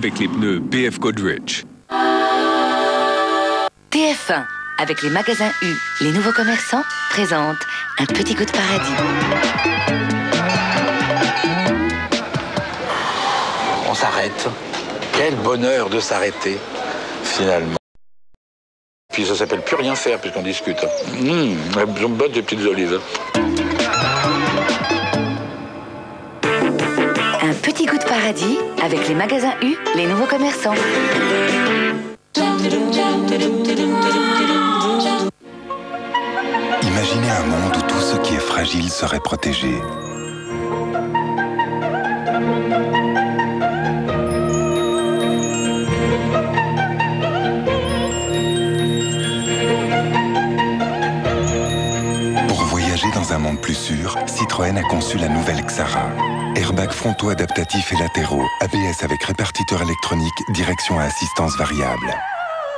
avec les pneus PF Goodrich. TF1, avec les magasins U, les nouveaux commerçants, présente un petit goût de paradis. On s'arrête. Quel bonheur de s'arrêter, finalement. Puis ça s'appelle plus rien faire puisqu'on discute. Elles sont bonnes, des petites olives. Un petit goût de paradis avec les magasins U, les nouveaux commerçants. Imaginez un monde où tout ce qui est fragile serait protégé. Pour voyager dans un monde plus sûr, Citroën a conçu la nouvelle Xara. Airbags frontaux adaptatifs et latéraux, ABS avec répartiteur électronique, direction à assistance variable.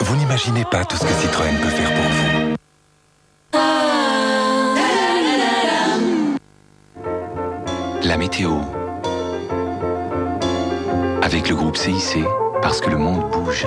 Vous n'imaginez pas tout ce que Citroën peut faire pour vous. La météo. Avec le groupe CIC, parce que le monde bouge.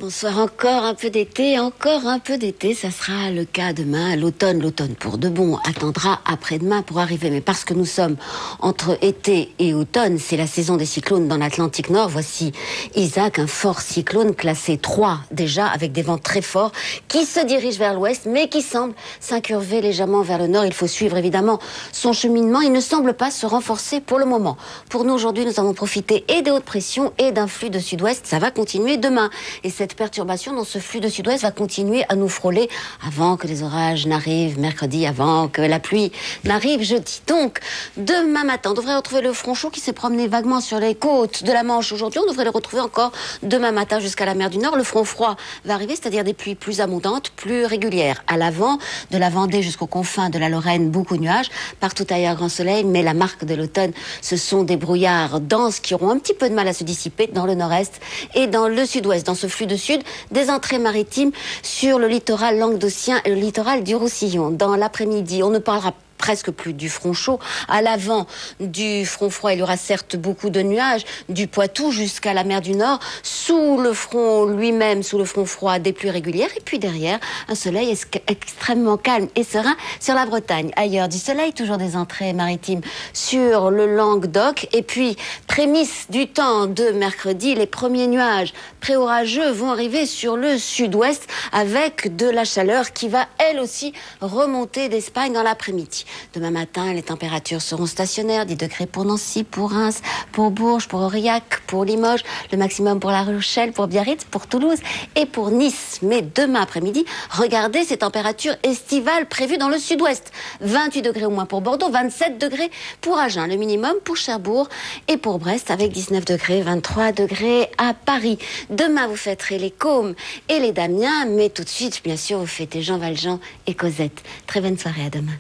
Bonsoir, encore un peu d'été, ça sera le cas demain, l'automne pour de bon attendra après-demain pour arriver, mais parce que nous sommes entre été et automne, c'est la saison des cyclones dans l'Atlantique Nord. Voici Isaac, un fort cyclone classé 3 déjà, avec des vents très forts, qui se dirige vers l'ouest, mais qui semble s'incurver légèrement vers le nord. Il faut suivre évidemment son cheminement, il ne semble pas se renforcer pour le moment. Pour nous aujourd'hui, nous avons profité et des hautes pressions et d'un flux de sud-ouest, ça va continuer demain, et cette perturbation dans ce flux de sud-ouest va continuer à nous frôler avant que les orages n'arrivent mercredi, avant que la pluie n'arrive jeudi. Donc, demain matin, on devrait retrouver le front chaud qui s'est promené vaguement sur les côtes de la Manche aujourd'hui. On devrait le retrouver encore demain matin jusqu'à la mer du Nord. Le front froid va arriver, c'est-à-dire des pluies plus abondantes, plus régulières. À l'avant, de la Vendée jusqu'aux confins de la Lorraine, beaucoup de nuages. Partout ailleurs, grand soleil, mais la marque de l'automne, ce sont des brouillards denses qui auront un petit peu de mal à se dissiper dans le nord-est et dans le sud-ouest. Dans ce flux de sud, des entrées maritimes sur le littoral languedocien et le littoral du Roussillon. Dans l'après-midi, on ne parlera presque plus du front chaud. À l'avant du front froid, il y aura certes beaucoup de nuages, du Poitou jusqu'à la mer du Nord. Sous le front lui-même, sous le front froid, des pluies régulières. Et puis derrière, un soleil extrêmement calme et serein sur la Bretagne. Ailleurs, du soleil, toujours des entrées maritimes sur le Languedoc. Et puis, prémisse du temps de mercredi, les premiers nuages pré-orageux vont arriver sur le sud-ouest avec de la chaleur qui va, elle aussi, remonter d'Espagne dans l'après-midi. Demain matin, les températures seront stationnaires, 10 degrés pour Nancy, pour Reims, pour Bourges, pour Aurillac, pour Limoges, le maximum pour La Rochelle, pour Biarritz, pour Toulouse et pour Nice. Mais demain après-midi, regardez ces températures estivales prévues dans le sud-ouest. 28 degrés au moins pour Bordeaux, 27 degrés pour Agen, le minimum pour Cherbourg et pour Brest avec 19 degrés, 23 degrés à Paris. Demain, vous fêterez les Cômes et les Damiens, mais tout de suite, bien sûr, vous fêtez Jean Valjean et Cosette. Très bonne soirée, à demain.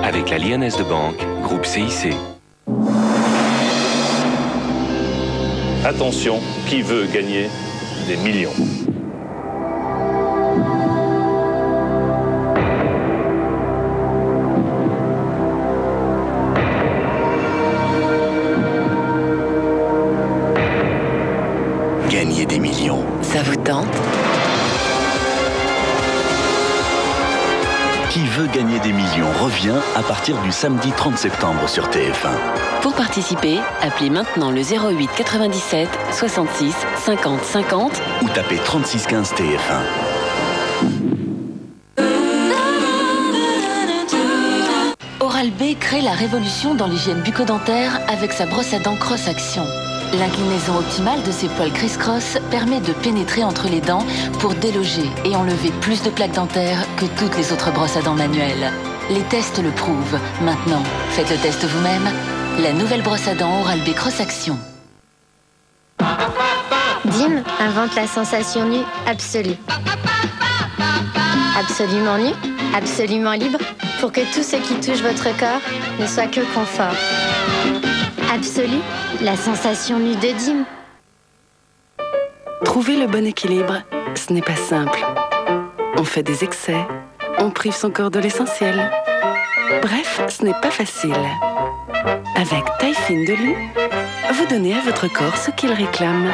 Avec la Lyonnaise de Banque, groupe CIC. Attention, qui veut gagner des millions? Gagner des millions. Ça vous tente? Qui veut gagner des millions revient à partir du samedi 30 septembre sur TF1. Pour participer, appelez maintenant le 08 97 66 50 50 ou tapez 36 15 TF1. Oral-B crée la révolution dans l'hygiène bucco-dentaire avec sa brosse à dents Cross Action. L'inclinaison optimale de ces poils criss-cross permet de pénétrer entre les dents pour déloger et enlever plus de plaques dentaires que toutes les autres brosses à dents manuelles. Les tests le prouvent. Maintenant, faites le test vous-même. La nouvelle brosse à dents Oral-B Cross Action. Dim invente la sensation nue absolue. Absolument nu, absolument libre, pour que tout ce qui touche votre corps ne soit que confort. Absolu, la sensation nue de Dim. Trouver le bon équilibre, ce n'est pas simple. On fait des excès, on prive son corps de l'essentiel. Bref, ce n'est pas facile. Avec Taille Fine de Lu, vous donnez à votre corps ce qu'il réclame.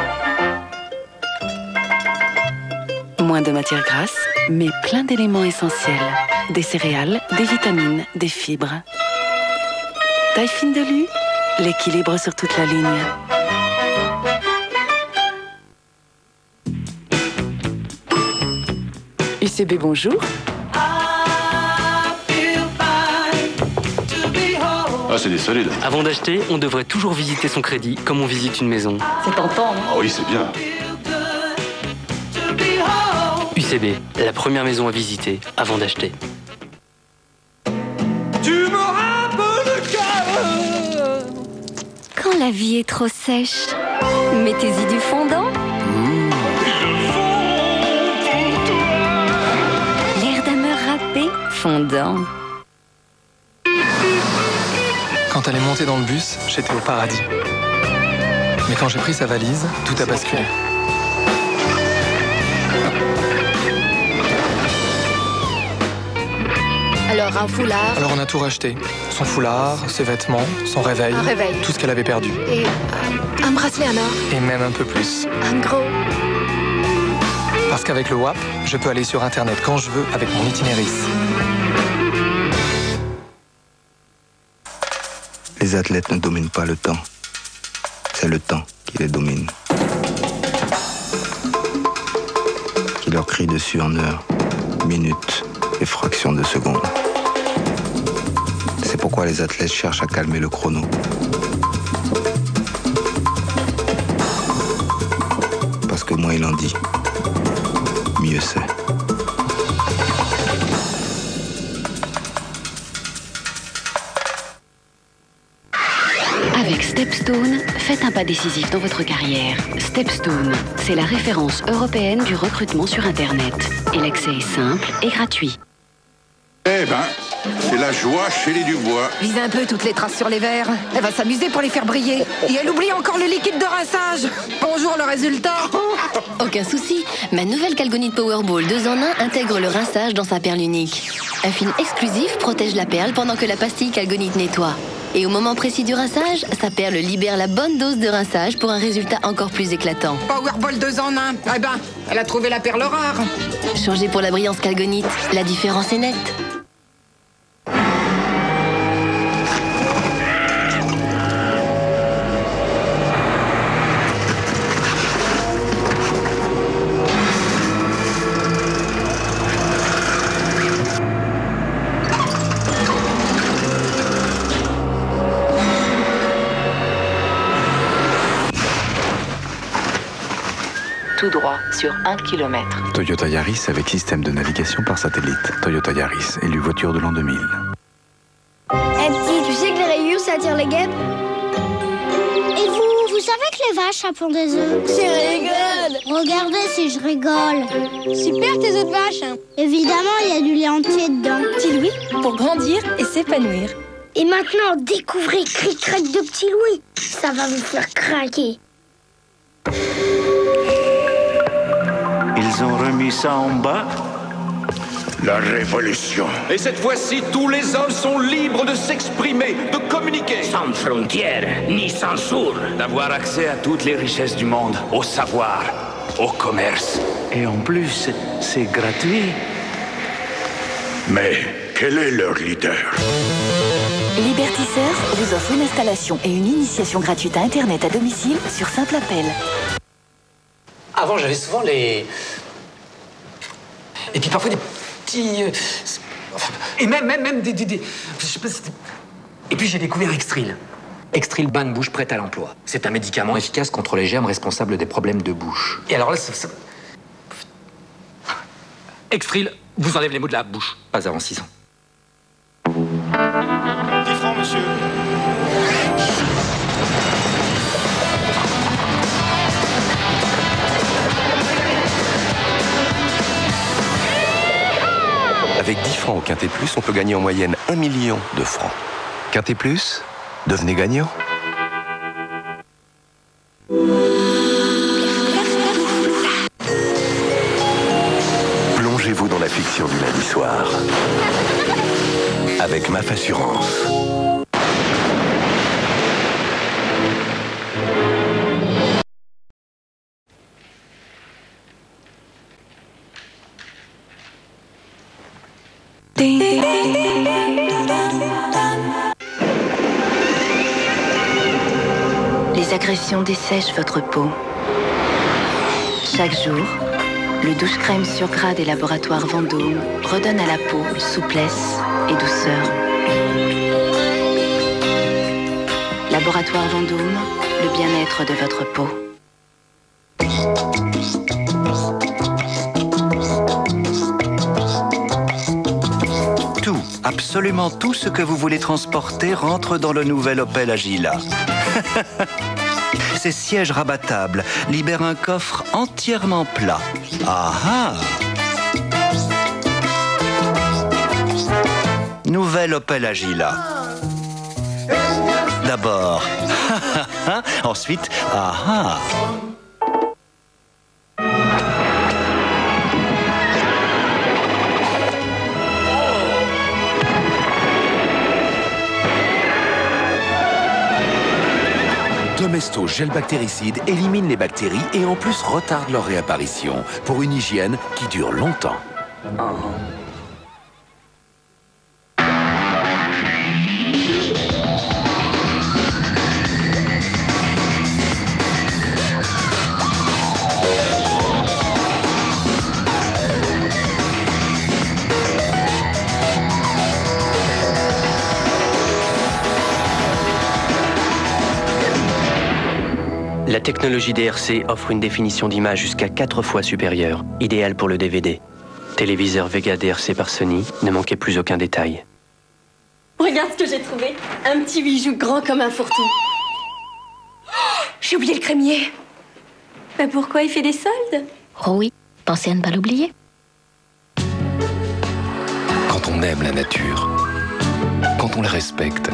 Moins de matières grasses, mais plein d'éléments essentiels. Des céréales, des vitamines, des fibres. Taille Fine de Lu, l'équilibre sur toute la ligne. UCB, bonjour. Ah, c'est des solides. Avant d'acheter, on devrait toujours visiter son crédit, comme on visite une maison. C'est tentant. Ah oui, c'est bien. UCB, la première maison à visiter avant d'acheter. Tu me rappelles Quand la vie est trop sèche, mettez-y du fondant. L'air d'ameur râpé, fondant. Quand elle est montée dans le bus, j'étais au paradis. Mais quand j'ai pris sa valise, tout a basculé. Alors un foulard. Alors on a tout racheté. Son foulard, ses vêtements, son réveil. Un réveil. Tout ce qu'elle avait perdu. Et un bracelet en or. Et même un peu plus. Un gros. Parce qu'avec le WAP, je peux aller sur Internet quand je veux avec mon itinéris. Les athlètes ne dominent pas le temps. C'est le temps qui les domine. Qui leur crie dessus en heures, minutes et fractions de secondes. C'est pourquoi les athlètes cherchent à calmer le chrono. Parce que moins il en dit, mieux c'est. Avec Stepstone, faites un pas décisif dans votre carrière. Stepstone, c'est la référence européenne du recrutement sur Internet. Et l'accès est simple et gratuit. Eh ben, c'est la joie chez les Dubois. Vise un peu toutes les traces sur les verres. Elle va s'amuser pour les faire briller. Et elle oublie encore le liquide de rinçage. Bonjour le résultat. Aucun souci. Ma nouvelle Calgonite Powerball 2 en 1 intègre le rinçage dans sa perle unique. Un film exclusif protège la perle pendant que la pastille Calgonite nettoie. Et au moment précis du rinçage, sa perle libère la bonne dose de rinçage pour un résultat encore plus éclatant. Powerball 2 en 1. Eh ben, elle a trouvé la perle rare. Changez pour la brillance Calgonite. La différence est nette. Tout droit sur 1 km. Toyota Yaris avec système de navigation par satellite. Toyota Yaris, élue voiture de l'an 2000. Eh petit, tu sais que les rayures ça attire les guêpes? Et vous savez que les vaches ça pond des œufs? Tu rigoles! Regardez si je rigole. Super tes œufs de vache. Évidemment, il y a du lait entier dedans. Petit Louis pour grandir et s'épanouir. Et maintenant, découvrez Cric-Crac de Petit Louis. Ça va vous faire craquer. Ils ont remis ça en bas. La révolution. Et cette fois-ci, tous les hommes sont libres de s'exprimer, de communiquer. Sans frontières, ni censure. D'avoir accès à toutes les richesses du monde, au savoir, au commerce. Et en plus, c'est gratuit. Mais quel est leur leader? Liberty Surf vous offre une installation et une initiation gratuite à Internet à domicile sur simple appel. Avant, j'avais souvent les... Et puis parfois des petits... Et même des... Je sais pas, et puis j'ai découvert Extril. Extril bain de bouche prêt à l'emploi. C'est un médicament efficace contre les germes responsables des problèmes de bouche. Et alors là, Extril vous enlève les maux de la bouche. Pas avant 6 ans. 10 francs, monsieur. Avec 10 francs au Quintet Plus, on peut gagner en moyenne 1 million de francs. Quintet Plus, devenez gagnant. histoire. Avec MAF Assurance. Les agressions dessèchent votre peau. Chaque jour, le douche-crème sur gras des laboratoires Vendôme redonne à la peau souplesse et douceur. Laboratoire Vendôme, le bien-être de votre peau. Tout, absolument tout ce que vous voulez transporter rentre dans le nouvel Opel Agila. Ces sièges rabattables libèrent un coffre entièrement plat. Ah ah! Nouvelle Opel Agila. D'abord, ensuite, ah ah! Domesto gel bactéricide élimine les bactéries et en plus retarde leur réapparition pour une hygiène qui dure longtemps. La technologie DRC offre une définition d'image jusqu'à 4 fois supérieure, idéale pour le DVD. Téléviseur Vega DRC par Sony, ne manquez plus aucun détail. Regarde ce que j'ai trouvé. Un petit bijou grand comme un fourre-tout. Oh, j'ai oublié le crémier. Mais pourquoi il fait des soldes? Oh oui, pensez à ne pas l'oublier. Quand on aime la nature, quand on la respecte,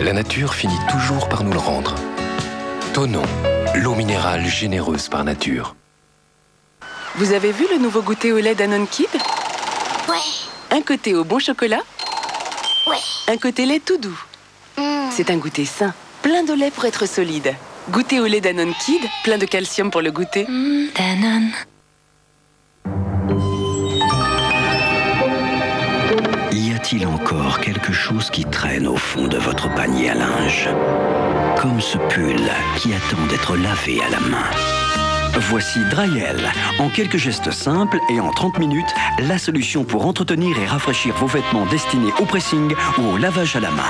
la nature finit toujours par nous le rendre. Tonon, l'eau minérale généreuse par nature. Vous avez vu le nouveau goûter au lait Danone Kid? Ouais. Un côté au bon chocolat. Ouais. Un côté lait tout doux. C'est un goûter sain, plein de lait pour être solide. Goûter au lait Danone Kid, plein de calcium pour le goûter. Danone. Y a-t-il encore quelque chose qui traîne au fond de votre panier à linge? Comme ce pull qui attend d'être lavé à la main. Voici Dryel. En quelques gestes simples et en 30 minutes, la solution pour entretenir et rafraîchir vos vêtements destinés au pressing ou au lavage à la main.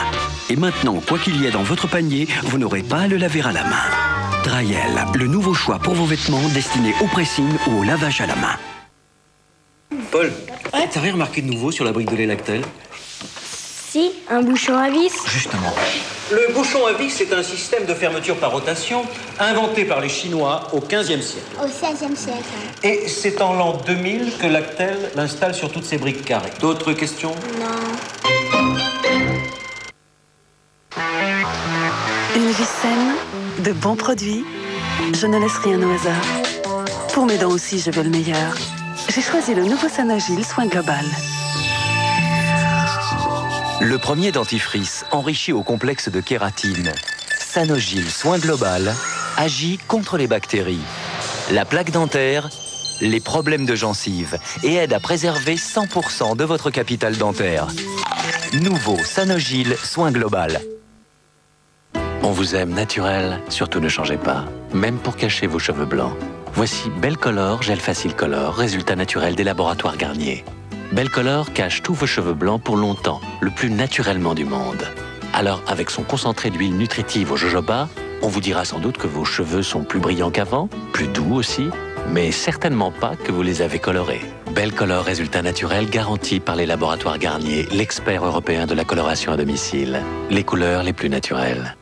Et maintenant, quoi qu'il y ait dans votre panier, vous n'aurez pas à le laver à la main. Dryel, le nouveau choix pour vos vêtements destinés au pressing ou au lavage à la main. Paul, t'as rien remarqué de nouveau sur la brique de lait Lactel? Si, un bouchon à vis. Justement. Le bouchon à vis est un système de fermeture par rotation inventé par les Chinois au XVe siècle. Au XVIe siècle. Et c'est en l'an 2000 que Lactel l'installe sur toutes ses briques carrées. D'autres questions? Non. Une vie saine, de bons produits. Je ne laisse rien au hasard. Pour mes dents aussi, je veux le meilleur. J'ai choisi le nouveau Sanogil Soin Global. Le premier dentifrice enrichi au complexe de kératine. Sanogil Soin Global agit contre les bactéries, la plaque dentaire, les problèmes de gencives et aide à préserver 100% de votre capital dentaire. Nouveau Sanogil Soin Global. On vous aime naturel, surtout ne changez pas, même pour cacher vos cheveux blancs. Voici Belle Color Gel Facile Color, résultat naturel des laboratoires Garnier. Belle Color cache tous vos cheveux blancs pour longtemps, le plus naturellement du monde. Alors, avec son concentré d'huile nutritive au jojoba, on vous dira sans doute que vos cheveux sont plus brillants qu'avant, plus doux aussi, mais certainement pas que vous les avez colorés. Belle Color résultat naturel garanti par les laboratoires Garnier, l'expert européen de la coloration à domicile. Les couleurs les plus naturelles.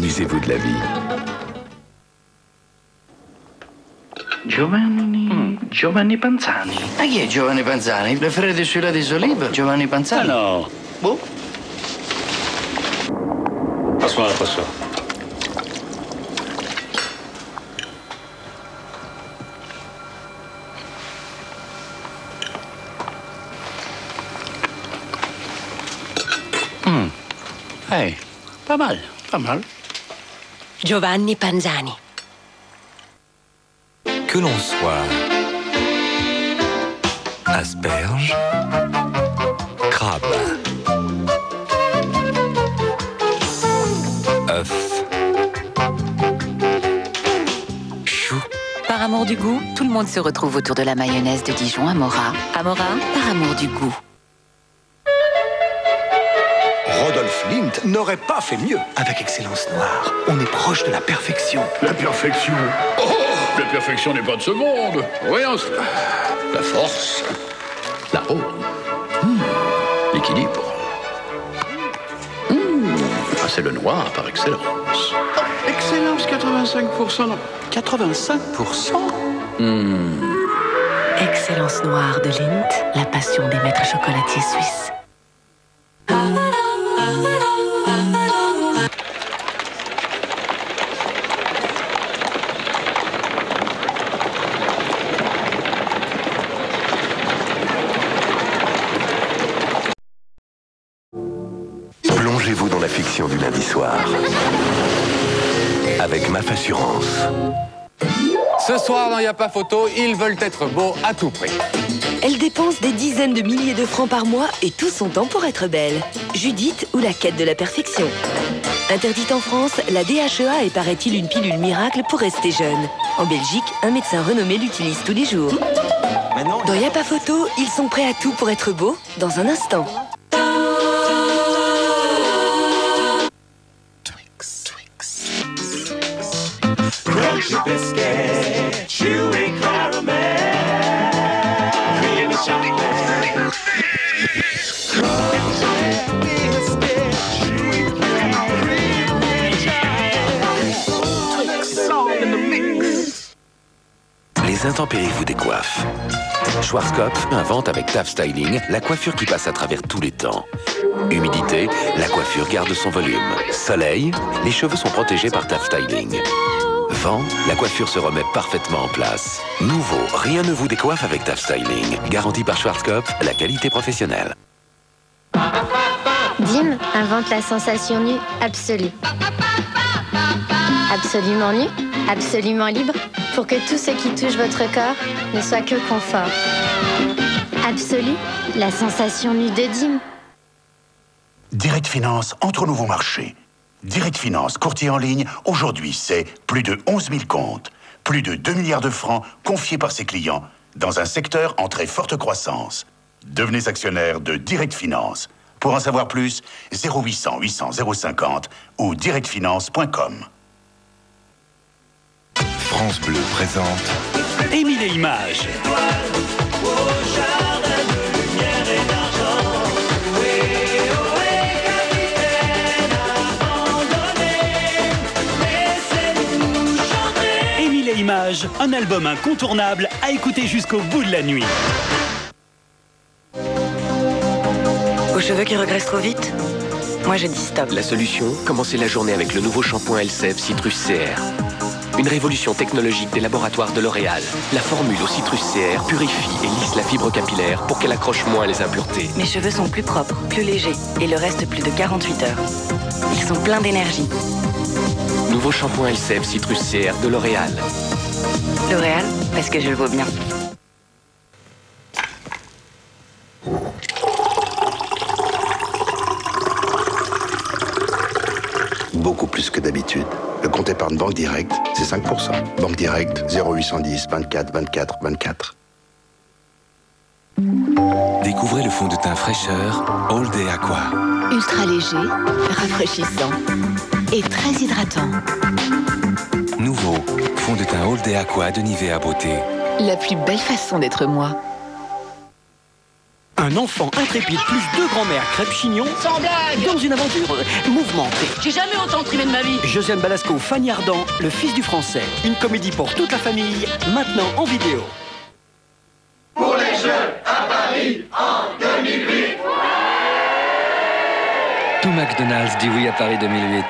Amusez-vous de la vie. Giovanni Panzani. Ma chi è Giovanni Panzani? Le frère de celui-là des Olives? Giovanni Panzani? Ah no. Boh. Passo. Pas mal. Giovanni Panzani. Que l'on soit asperge, crabe, œuf, chou. Par amour du goût, tout le monde se retrouve autour de la mayonnaise de Dijon Amora. Amora, par amour du goût. Rodolphe Lindt n'aurait pas fait mieux. Avec Excellence Noire, on est proche de la perfection. La perfection? Oh, la perfection n'est pas de ce monde. Voyons cela. La force, la haute, l'équilibre. Ah, c'est le noir par excellence. Excellence 85%, non. 85%? Excellence Noire de Lindt, la passion des maîtres chocolatiers suisses. Plongez-vous dans la fiction du lundi soir. Avec MAF Assurance. Ce soir, dans Y a pas photo, ils veulent être beaux à tout prix. Elle dépense des dizaines de milliers de francs par mois et tout son temps pour être belle. Judith ou la quête de la perfection. Interdite en France, la DHEA est, paraît-il, une pilule miracle pour rester jeune. En Belgique, un médecin renommé l'utilise tous les jours. Dans Y a pas photo, ils sont prêts à tout pour être beaux dans un instant. Crunchy biscuit, chewy caramel, creamy chocolate. Crunchy biscuit, chewy creamy chocolate. Twix all in the mix. Les intempéries vous décoiffent. Schwarzkopf invente avec TAF Styling la coiffure qui passe à travers tous les temps. Humidité, la coiffure garde son volume. Soleil, les cheveux sont protégés par TAF Styling. Vent, la coiffure se remet parfaitement en place. Nouveau, rien ne vous décoiffe avec TAF Styling. Garanti par Schwarzkopf, la qualité professionnelle. Dim invente la sensation nue absolue. Absolument nu, absolument libre, pour que tout ce qui touche votre corps ne soit que confort. Absolu, la sensation nue de Dim. Direct Finance entre au nouveau marché. Direct Finance, courtier en ligne, aujourd'hui c'est plus de 11 000 comptes, plus de 2 milliards de francs confiés par ses clients dans un secteur en très forte croissance. Devenez actionnaire de Direct Finance. Pour en savoir plus, 0800 800 050 ou directfinance.com. France Bleu présente Émile et Images. Émile et Images, un album incontournable à écouter jusqu'au bout de la nuit. Aux cheveux qui regressent trop vite? Moi je dis stop. La solution, commencer la journée avec le nouveau shampoing Elseve Citrus CR. Une révolution technologique des laboratoires de L'Oréal. La formule au citrus CR purifie et lisse la fibre capillaire pour qu'elle accroche moins les impuretés. Mes cheveux sont plus propres, plus légers et le reste plus de 48 heures. Ils sont pleins d'énergie. Nouveau shampoing Elseve Citrus CR de L'Oréal. L'Oréal, parce que je le vaux bien. Beaucoup plus que d'habitude. Le compte épargne Banque Direct, c'est 5%. Banque Direct, 0810 24 24 24. Découvrez le fond de teint fraîcheur All Day Aqua. Ultra léger, rafraîchissant et très hydratant. Nouveau fond de teint All Day Aqua de Nivea Beauté. La plus belle façon d'être moi. Un enfant intrépide plus 2 grands-mères crêpes chignon. Sans blague! Dans une aventure mouvementée. J'ai jamais autant trimé de ma vie. Josiane Balasco, Fanny Ardant, Le Fils du Français. Une comédie pour toute la famille, maintenant en vidéo. Pour les Jeux à Paris en 2008. Tout McDonald's dit oui à Paris 2008.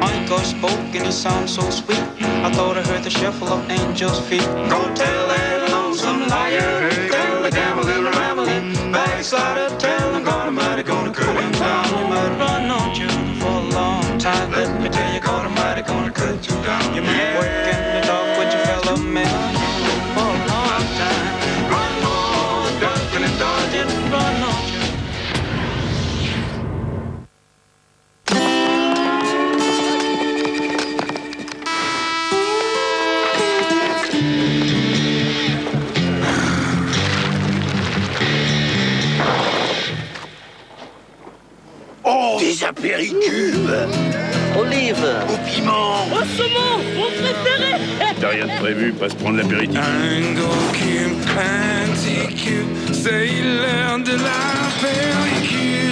Uncle spoke and he sounded so sweet. I thought I heard the shuffle of angels' feet. Go tell that lonesome liar, tell the gambling, rambling, backslider, tell him God Almighty gonna cut him down. You might run on you for a long time. Let me tell you, God Almighty gonna cut you down. You might work in the dark with your fellow man for a long time. Run on, ducking and dodging, run on you. Oh, des apéricubes. Olive. Au piment. Au saumon, mon préféré. T'as rien de prévu, pas se prendre l'apéritif.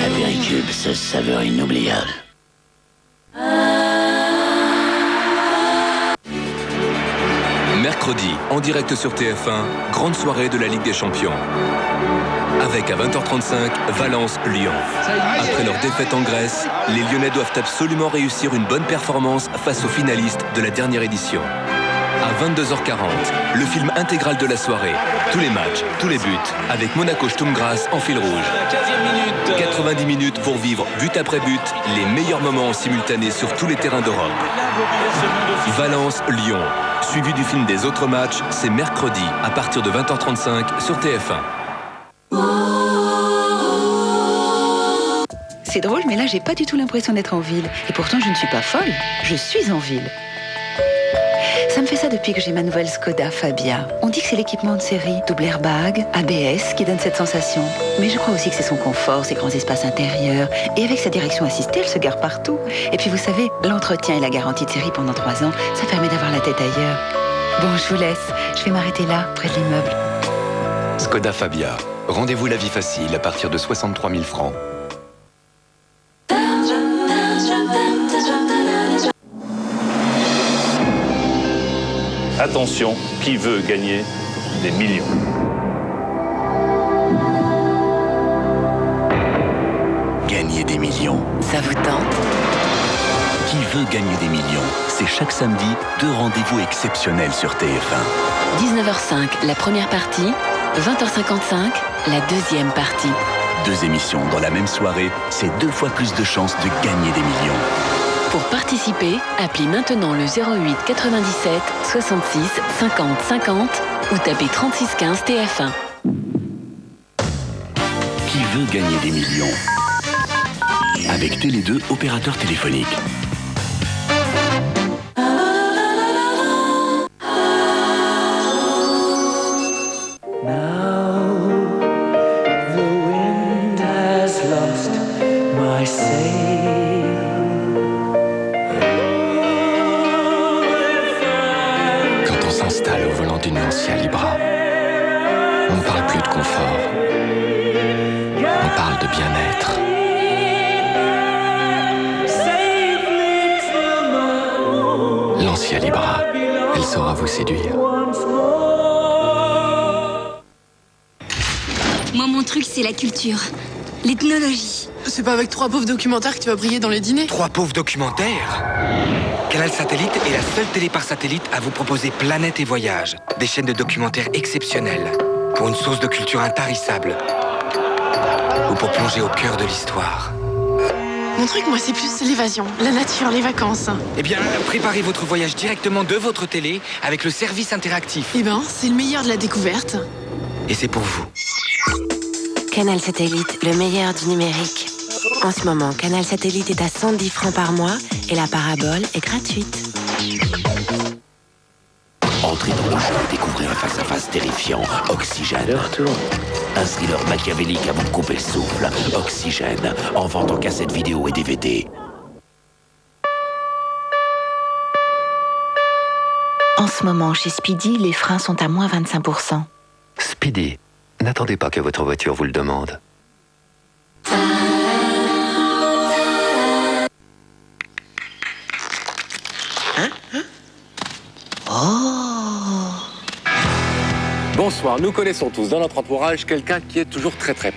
Apéricube, sa saveur inoubliable. Mercredi, en direct sur TF1, grande soirée de la Ligue des Champions. Avec à 20h35, Valence-Lyon. Après leur défaite en Grèce, les Lyonnais doivent absolument réussir une bonne performance face aux finalistes de la dernière édition. À 22h40, le film intégral de la soirée. Tous les matchs, tous les buts, avec Monaco Sturm Graz en fil rouge. 90 minutes pour vivre but après but, les meilleurs moments en simultané sur tous les terrains d'Europe. Valence-Lyon. Suivi du film des autres matchs, c'est mercredi à partir de 20h35 sur TF1. C'est drôle, mais là, j'ai pas du tout l'impression d'être en ville. Et pourtant, je ne suis pas folle. Je suis en ville. Ça me fait ça depuis que j'ai ma nouvelle Skoda Fabia. On dit que c'est l'équipement de série, double airbag, ABS qui donne cette sensation. Mais je crois aussi que c'est son confort, ses grands espaces intérieurs. Et avec sa direction assistée, elle se gare partout. Et puis vous savez, l'entretien et la garantie de série pendant 3 ans, ça permet d'avoir la tête ailleurs. Bon, je vous laisse. Je vais m'arrêter là, près de l'immeuble. Skoda Fabia. Rendez-vous la vie facile à partir de 63 000 francs. Attention, qui veut gagner des millions? Gagner des millions. Ça vous tente? Qui veut gagner des millions? C'est chaque samedi 2 rendez-vous exceptionnels sur TF1. 19h05, la première partie. 20h55, la deuxième partie. 2 émissions dans la même soirée, c'est 2 fois plus de chances de gagner des millions. Pour participer, appelez maintenant le 08 97 66 50 50 ou tapez 36 15 TF1. Qui veut gagner des millions? Avec Télé2, opérateur téléphonique. D'une Lancia Libra. On ne parle plus de confort. On parle de bien-être. Lancia Libra, elle saura vous séduire. Moi, mon truc, c'est la culture, l'ethnologie. C'est pas avec 3 pauvres documentaires que tu vas briller dans les dîners? 3 pauvres documentaires? Canal Satellite est la seule télé par satellite à vous proposer Planète et Voyage, des chaînes de documentaires exceptionnelles, pour une source de culture intarissable, ou pour plonger au cœur de l'histoire. Mon truc, moi, c'est plus l'évasion, la nature, les vacances. Eh bien, préparez votre voyage directement de votre télé avec le service interactif. Eh ben, c'est le meilleur de la découverte. Et c'est pour vous. Canal Satellite, le meilleur du numérique. En ce moment, Canal Satellite est à 110 francs par mois et la parabole est gratuite. Entrez dans le jeu et découvrez un face-à-face terrifiant. Oxygène. Un thriller machiavélique à vous couper le souffle. Oxygène. En vente en cassette vidéo et DVD. En ce moment, chez Speedy, les freins sont à moins 25%. Speedy, n'attendez pas que votre voiture vous le demande. Bonsoir, nous connaissons tous dans notre entourage quelqu'un qui est toujours très près